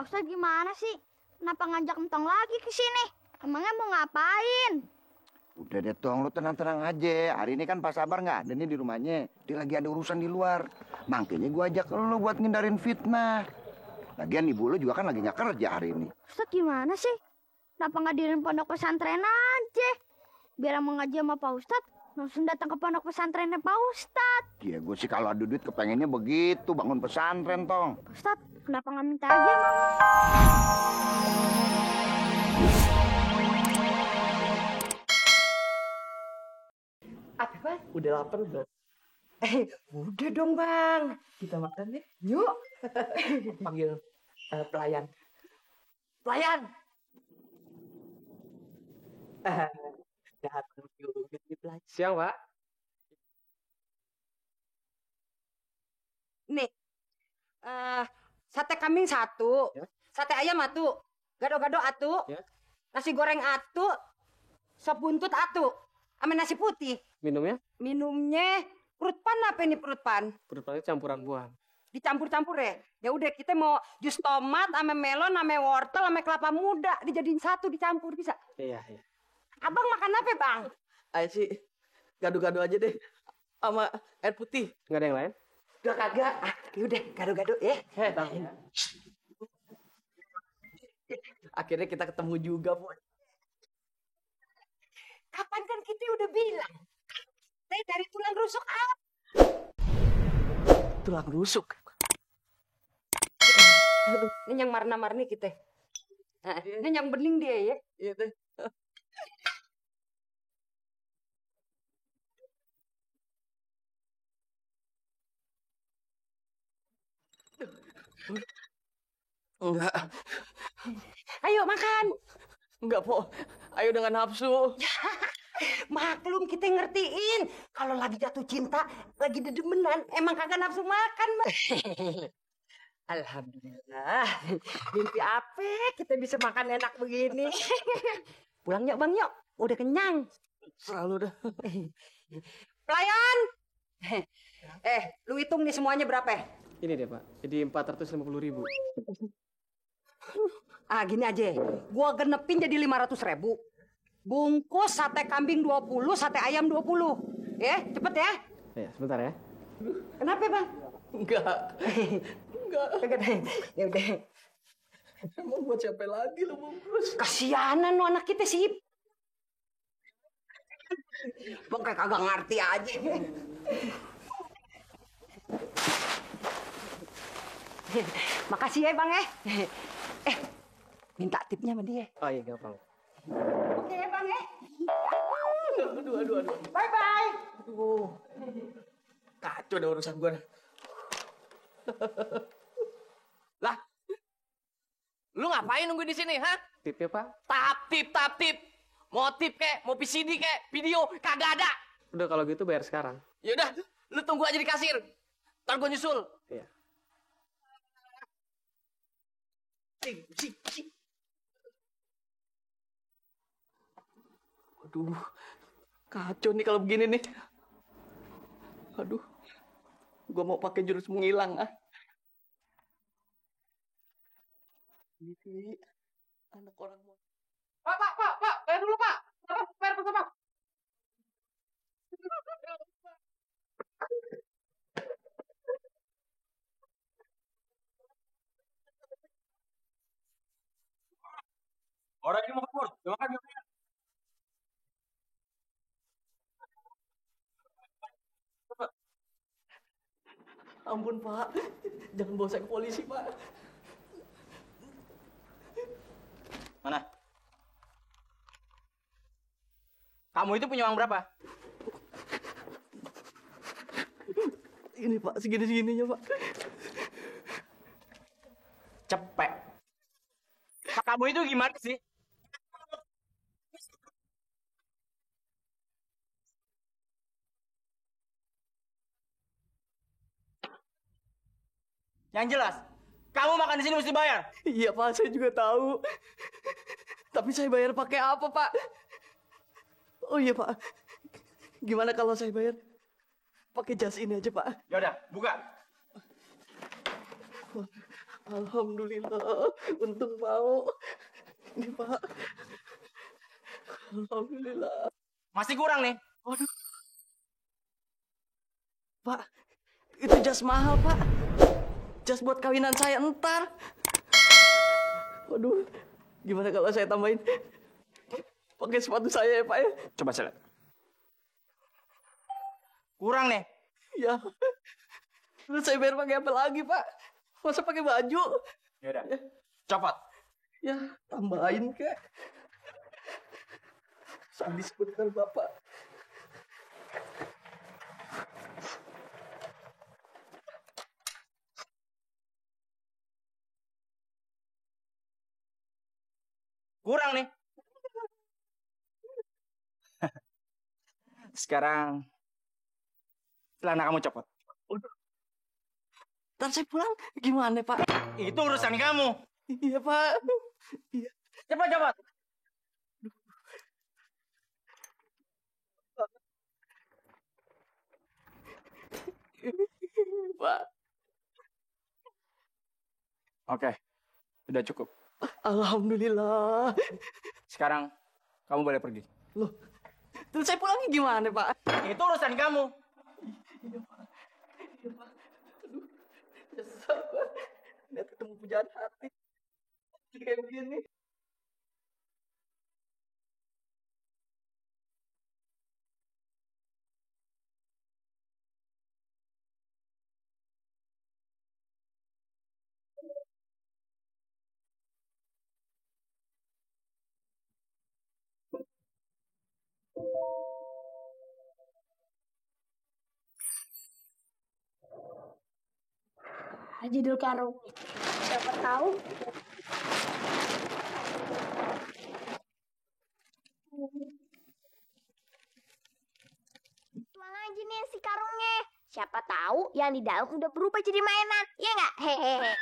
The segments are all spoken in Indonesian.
Pak Ustadz gimana sih? Kenapa ngajak Entong lagi ke sini? Emangnya mau ngapain? Udah deh Tong, lu tenang-tenang aja. Hari ini kan Pak Sabar nggak ada nih di rumahnya. Dia lagi ada urusan di luar. Makanya gua ajak lu buat ngindarin fitnah. Lagian ibu lu juga kan lagi nggak kerja hari ini. Ustadz gimana sih? Kenapa nggak diriin pondok pesantren aja? Biar mau ngaji sama Pak Ustadz, langsung datang ke pondok pesantrennya Pak Ustadz. Ya gue sih kalau ada duit kepengennya begitu, bangun pesantren Tong. Pak Ustadz, kenapa nggak minta aja emang? Apa, Bang? Udah lapar belum? Udah dong, Bang. Kita makan nih. Yuk. Panggil pelayan. Pelayan. Datang juga nih pelayan. Siang, Pak. Nih. Sate kambing 1. Ya. Sate ayam 1. Gado-gado 1. Ya. Nasi goreng 1. Sop buntut 1. Sama nasi putih. Minumnya? Minumnya perut pan apa ini perut pan? Perut pannya campuran buah. Dicampur-campur ya. Ya udah kita mau jus tomat sama melon sama wortel sama kelapa muda dijadiin 1 dicampur bisa. Iya, iya. Abang makan apa, Bang? Ayo sih, gado-gado aja deh. Sama air putih. Nggak ada yang lain? Udah kagak. Ya udah gado-gado ya. Bang. Akhirnya kita ketemu juga, Bu. Kapan kan kita udah bilang? Saya dari tulang rusuk apa? Tulang rusuk. Aduh, ini yang marna-marni kita. Nah, ini yang bening dia ya. Iya teh. Enggak. Ayo makan. Enggak, Po. Ayo dengan nafsu. Maklum kita ngertiin. Kalau lagi jatuh cinta, lagi dedemenan, emang kagak nafsu makan, Mas. Alhamdulillah. Mimpi apa kita bisa makan enak begini. Pulang yuk, Bang, yuk. Udah kenyang. Selalu dah. Pelayan. Lu hitung nih semuanya berapa? Ini deh, Pak. Jadi 450.000. Ah, gini aja. Gua genepin jadi 500.000. Bungkus sate kambing 20, sate ayam 20. Ya, cepet ya. Ya, sebentar ya. Kenapa, Bang? Enggak. Enggak. Kagak. Ya udah. Emang buat siapa lagi lu bungkus? Kasianan lo anak kita sih. Bang kayak kagak ngerti aja. Makasih ya, Bang ya. Minta tipnya sama dia. Oh iya, gampang. Oke ya, Bang ya. Aduh. Bye-bye. Aduh. Kacau dah urusan gua. Lah. Lu ngapain nunggu di sini, ha? Tipnya, Pak. Tap-tip. Mau tip kek, mau VCD kek, video kagak ada. Udah kalau gitu bayar sekarang. Yaudah, lu tunggu aja di kasir. Ntar gua nyusul. Iya. Aduh, kacau nih kalau begini nih. Aduh, gua mau pakai jurus menghilang ah. Ini anak orang mau. Pak, bayar dulu Pak. Bayar bersama. Orang ini mau kabur, makan. Ampun Pak, jangan bawa saya ke polisi Pak. Mana? Kamu itu punya uang berapa? Ini Pak, segini-segininya Pak. Cepet. Kamu itu gimana sih? Yang jelas, kamu makan di sini mesti bayar. Iya Pak, saya juga tahu. Tapi saya bayar pakai apa Pak? Oh iya Pak, gimana kalau saya bayar pakai jas ini aja Pak? Ya udah, buka. Alhamdulillah, untung mau. Ini Pak. Alhamdulillah. Masih kurang nih. Waduh. Pak, itu jas mahal, Pak. Jas buat kawinan saya entar. Waduh, gimana kalau saya tambahin pakai sepatu saya ya, Pak ya? Coba saya lihat. Kurang nih. Ya. Terus saya bayar pakai apa lagi, Pak? Masa pakai baju? Yaudah. Copot. Ya, tambahin kek. Sadis bener Bapak. Kurang nih. Sekarang celana kamu copot. Ntar saya pulang gimana, Pak? Itu urusan kamu. Iya, Pak. Iya, Cepat, cepat. Pak. Oke. Udah cukup. Alhamdulillah. Sekarang kamu boleh pergi. Loh, terus saya pulangnya gimana, Pak? Itu urusan kamu. Iya, Pak. Aduh, nyesel, Pak. Lihat ketemu pujaan hati. Kayak begini. Judul karung. Siapa tahu. Tuang aja nih si karungnya. Siapa tahu yang di dalam udah berubah jadi mainan. Iya nggak? Hehehe.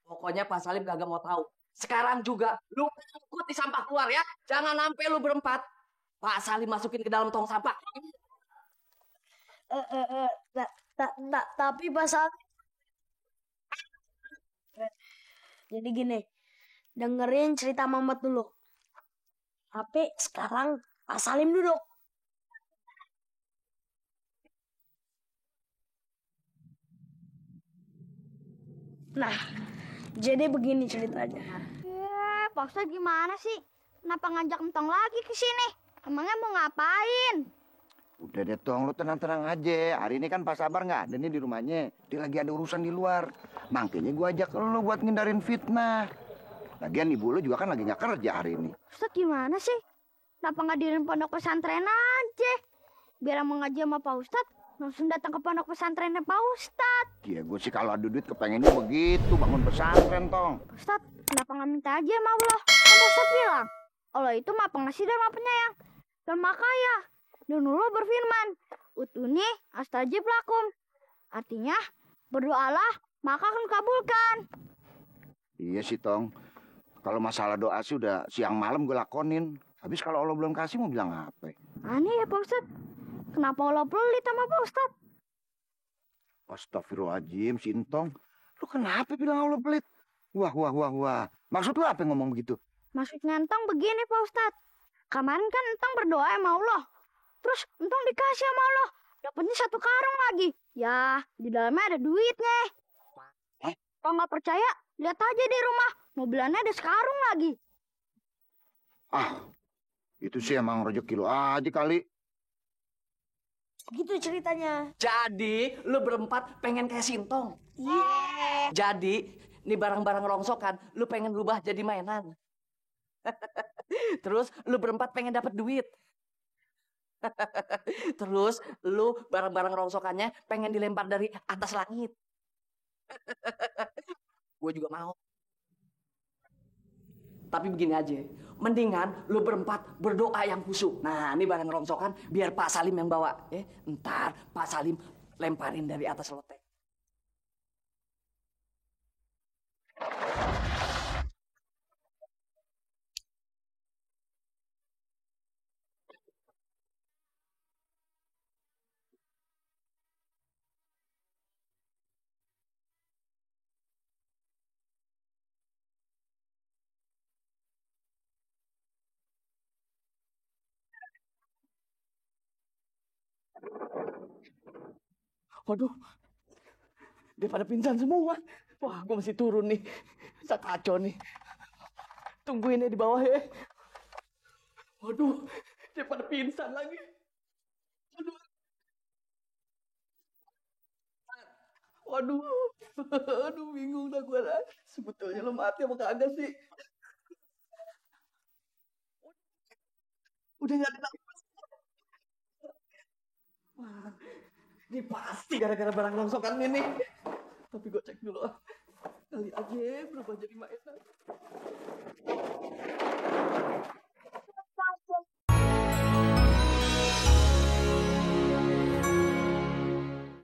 Pokoknya Pak Salim kagak mau tahu. Sekarang juga lu ikut di sampah keluar ya. Jangan sampai lu berempat Pak Salim masukin ke dalam tong sampah. Tapi Pak Salim, jadi gini, dengerin cerita Mamat dulu. Tapi sekarang Pak Salim duduk. Nah, jadi begini ceritanya. Pak Ustadz gimana sih? Kenapa ngajak Entong lagi ke sini? Emangnya mau ngapain? Udah deh Tong, lu tenang-tenang aja. Hari ini kan Pak Sabar nggak ada nih di rumahnya. Dia lagi ada urusan di luar. Makanya gua ajak lu buat ngindarin fitnah. Lagian ibu lu juga kan lagi nggak kerja hari ini. Ustadz gimana sih? Kenapa nggak diriin pondok pesantren aja? Biar mau ngaji sama Pak Ustadz, langsung datang ke pondok pesantrennya Pak Ustadz. Ya gue sih kalau ada duit kepengennya begitu, bangun pesantren Tong. Ustadz, kenapa nggak minta aja sama Allah? Kan Pak Ustadz bilang, Allah itu maha pengasih dan maha penyayang. Dan maha kaya. Dan Allah berfirman, Utuni astajib lakum. Artinya, berdoalah, maka akan kabulkan. Iya sih Tong. Kalau masalah doa sih udah siang malam gue lakonin. Habis kalau Allah belum kasih mau bilang apa? Aneh ya Pak Ustadz. Kenapa Allah pelit sama Pak Ustadz? Astagfirullahaladzim, Sintong. Lu kenapa bilang Allah pelit? Wah. Maksud lu apa ngomong begitu? Maksudnya Entong begini Pak Ustadz. Kemarin kan Entong berdoa sama Allah. Terus Entong dikasih sama Allah. Dapatnya 1 karung lagi. Ya, di dalamnya ada duitnya. Kalau nggak percaya, lihat aja di rumah. Mobilannya ada sekarung lagi. Ah, itu sih emang rezeki lu aja kali. Gitu ceritanya. Jadi lu berempat pengen kayak Sintong. Iya. Jadi nih barang-barang rongsokan lu pengen rubah jadi mainan. Terus lu berempat pengen dapat duit. Terus lu barang-barang rongsokannya pengen dilempar dari atas langit. Gue juga mau. Tapi begini aja, mendingan lu berempat berdoa yang khusyuk. Nah, ini barang rongsokan biar Pak Salim yang bawa. Ntar Pak Salim lemparin dari atas loteng. Waduh, dia pada pingsan semua. Wah, gue mesti turun nih. Bisa kacau nih. Tungguin ya di bawah ya. Waduh, dia pada pingsan lagi. Waduh. Waduh, aduh bingung dah gue dah. Sebetulnya lo mati apa kagak sih? Udah nggak ada nafas. Wah, ini pasti gara-gara barang rongsokan ini. Tapi gue cek dulu. Kali aja berubah jadi mainan.